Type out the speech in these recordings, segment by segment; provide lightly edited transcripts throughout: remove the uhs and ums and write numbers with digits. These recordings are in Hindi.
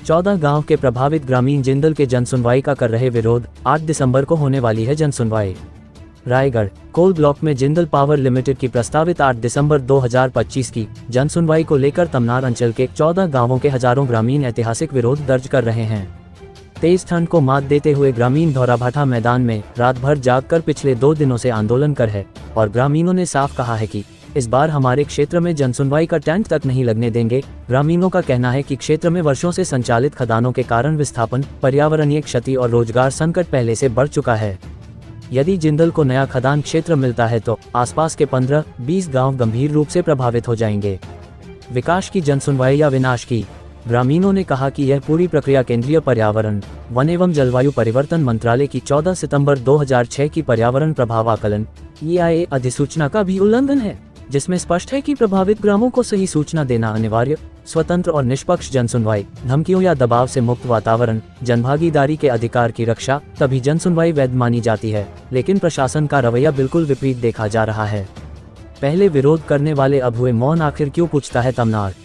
14 गांव के प्रभावित ग्रामीण जिंदल के जनसुनवाई का कर रहे विरोध। 8 दिसंबर को होने वाली है जनसुनवाई। रायगढ़ कोल ब्लॉक में जिंदल पावर लिमिटेड की प्रस्तावित 8 दिसंबर 2025 की जनसुनवाई को लेकर तमनार अंचल के 14 गांवों के हजारों ग्रामीण ऐतिहासिक विरोध दर्ज कर रहे हैं। तेज ठंड को मात देते हुए ग्रामीण धौराभाठा मैदान में रात भर जागकर पिछले 2 दिनों से आंदोलन कर है और ग्रामीणों ने साफ कहा है कि इस बार हमारे क्षेत्र में जनसुनवाई का टेंट तक नहीं लगने देंगे। ग्रामीणों का कहना है कि क्षेत्र में वर्षों से संचालित खदानों के कारण विस्थापन, पर्यावरणीय क्षति और रोजगार संकट पहले से बढ़ चुका है। यदि जिंदल को नया खदान क्षेत्र मिलता है तो आसपास के 15-20 गांव गंभीर रूप से प्रभावित हो जाएंगे। विकास की जनसुनवाई या विनाश की? ग्रामीणों ने कहा कि यह पूरी प्रक्रिया केंद्रीय पर्यावरण, वन एवं जलवायु परिवर्तन मंत्रालय की 14 सितंबर 2006 की पर्यावरण प्रभाव आकलन EIA अधिसूचना का भी उल्लंघन है, जिसमें स्पष्ट है कि प्रभावित ग्रामों को सही सूचना देना अनिवार्य, स्वतंत्र और निष्पक्ष जनसुनवाई, धमकियों या दबाव से मुक्त वातावरण, जनभागीदारी के अधिकार की रक्षा, तभी जनसुनवाई वैध मानी जाती है। लेकिन प्रशासन का रवैया बिल्कुल विपरीत देखा जा रहा है। पहले विरोध करने वाले अब हुए मौन, आखिर क्यों, पूछता है तमनार।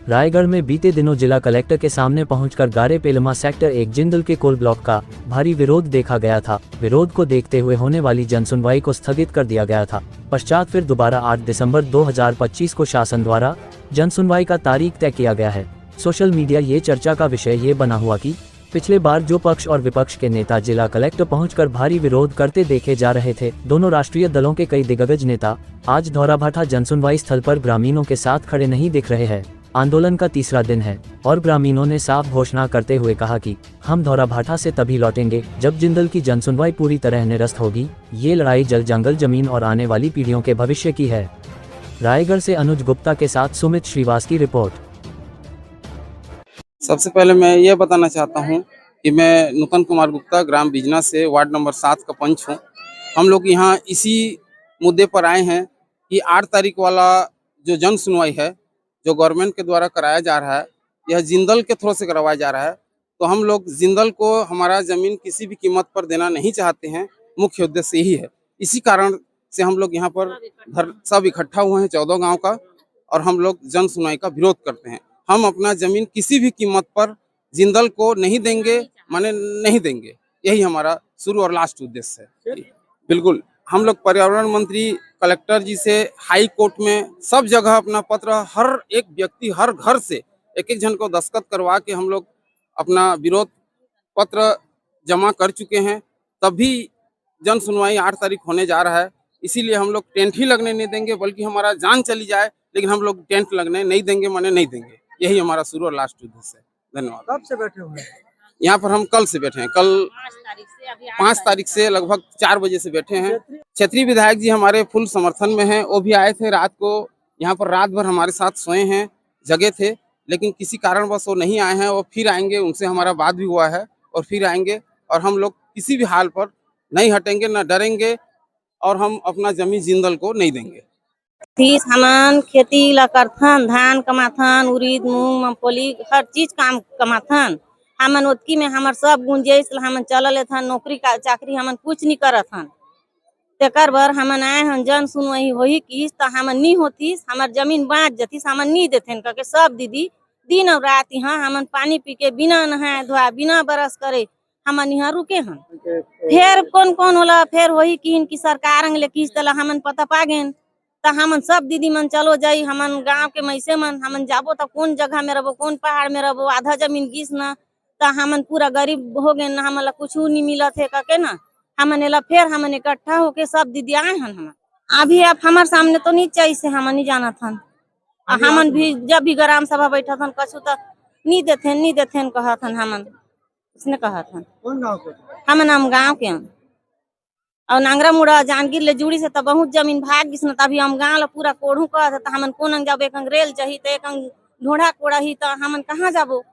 रायगढ़ में बीते दिनों जिला कलेक्टर के सामने पहुंचकर गारे पेलमा सेक्टर 1 जिंदल के कोल ब्लॉक का भारी विरोध देखा गया था। विरोध को देखते हुए होने वाली जनसुनवाई को स्थगित कर दिया गया था। पश्चात फिर दोबारा 8 दिसंबर 2025 को शासन द्वारा जनसुनवाई का तारीख तय किया गया है। सोशल मीडिया ये चर्चा का विषय ये बना हुआ कि पिछले बार जो पक्ष और विपक्ष के नेता जिला कलेक्टर पहुंचकर भारी विरोध करते देखे जा रहे थे, दोनों राष्ट्रीय दलों के कई दिग्गज नेता आज धौराभाठा जनसुनवाई स्थल पर ग्रामीणों के साथ खड़े नहीं दिख रहे हैं। आंदोलन का तीसरा दिन है और ग्रामीणों ने साफ घोषणा करते हुए कहा कि हम धौराभाठा से तभी लौटेंगे जब जिंदल की जनसुनवाई पूरी तरह निरस्त होगी। ये लड़ाई जल, जंगल, जमीन और आने वाली पीढ़ियों के भविष्य की है। रायगढ़ से अनुज गुप्ता के साथ सुमित श्रीवास की रिपोर्ट। सबसे पहले मैं ये बताना चाहता हूँ कि मैं नूतन कुमार गुप्ता ग्राम बिजना से वार्ड नंबर 7 का पंच हूँ। हम लोग यहाँ इसी मुद्दे पर आए हैं कि 8 तारीख वाला जो जन सुनवाई है, जो गवर्नमेंट के द्वारा कराया जा रहा है, यह जिंदल के थ्रू से करवाया जा रहा है। तो हम लोग जिंदल को हमारा ज़मीन किसी भी कीमत पर देना नहीं चाहते हैं। मुख्य उद्देश्य यही है। इसी कारण से हम लोग यहाँ पर सब इकट्ठा हुए हैं 14 गांव का, और हम लोग जन सुनवाई का विरोध करते हैं। हम अपना ज़मीन किसी भी कीमत पर जिंदल को नहीं देंगे, माने नहीं देंगे। यही हमारा शुरू और लास्ट उद्देश्य है। बिल्कुल, हम लोग पर्यावरण मंत्री, कलेक्टर जी से, हाई कोर्ट में, सब जगह अपना पत्र, हर एक व्यक्ति, हर घर से एक जन को दस्तखत करवा के हम लोग अपना विरोध पत्र जमा कर चुके हैं। तभी जन सुनवाई 8 तारीख होने जा रहा है। इसीलिए हम लोग टेंट ही लगने नहीं देंगे, बल्कि हमारा जान चली जाए, लेकिन हम लोग टेंट लगने नहीं देंगे, माने नहीं देंगे। यही हमारा शुरू और लास्ट उद्देश्य है। धन्यवाद। कब से बैठे हुए हैं? यहाँ पर हम कल से बैठे हैं। कल 5 तारीख से लगभग 4 बजे से बैठे हैं। क्षेत्रीय विधायक जी हमारे फुल समर्थन में हैं। वो भी आए थे रात को, यहाँ पर रात भर हमारे साथ सोए हैं, जगे थे, लेकिन किसी कारणवश वो नहीं आए हैं। वो फिर आएंगे, उनसे हमारा बात भी हुआ है, और फिर आएंगे। और हम लोग किसी भी हाल पर नहीं हटेंगे, न डरेंगे, और हम अपना जमीन जिंदल को नहीं देंगे। हमन खेती ला करथन, धान कमाथन, उरीद, मूंग, मूंगफली, हर चीज काम कमाथन। हमन ओतकी में हमर सब गुंजाइश हमन चलल लेथन। नौकरी का चाकरी हमन कुछ नहीं करथन। तेकर बर हमन आए हन जन सुनवाई होही किस त हमन नहीं होतीस, हमर जमीन बाँच जतीस, हमन नहीं देथेन करके सब दीदी दिन और रात यहाँ हमन पानी पी के बिना नहाए धोए, बिना बरस करे हमन यहाँ रुके हन। फिर कौन कौन होला, फिर वही की सरकार अंगले किस तला हमन पता पागेन। त हमन सब दीदी मन चलो जाई, हमन गांव के मैसे मन हमन जाबो त कौन जगह में रहो, कौन पहाड़ में रहो, आधा जमीन गिस न त हमन पूरा गरीब हो गए न, हमन ला कुछ नहीं मिलत है करके न हमन एला फिर हमन इकट्ठा होके सब दीदी आए हन। हमन अभी आप हमारे सामने तो नहीं चाहिए से हमन नहीं जाना था। हमन भी जब भी ग्राम सभा बैठा था कछु तो नहीं देथेन कहथन। हमन उसने कहथन कौन गांव के? हमन हम गाँव के हन। और नांगरा मुड़ा जानगिर ले जुड़ी से तो बहुत जमीन भाग गिस न। तभी हम गाँव ला पूरा कोढ़ू कहत हमन कौन अंग जाबो, एक अंग रेल चाहिए तो एक अंग ढोढ़ा कोड़ा ही, तो हमन कहाँ जाबो।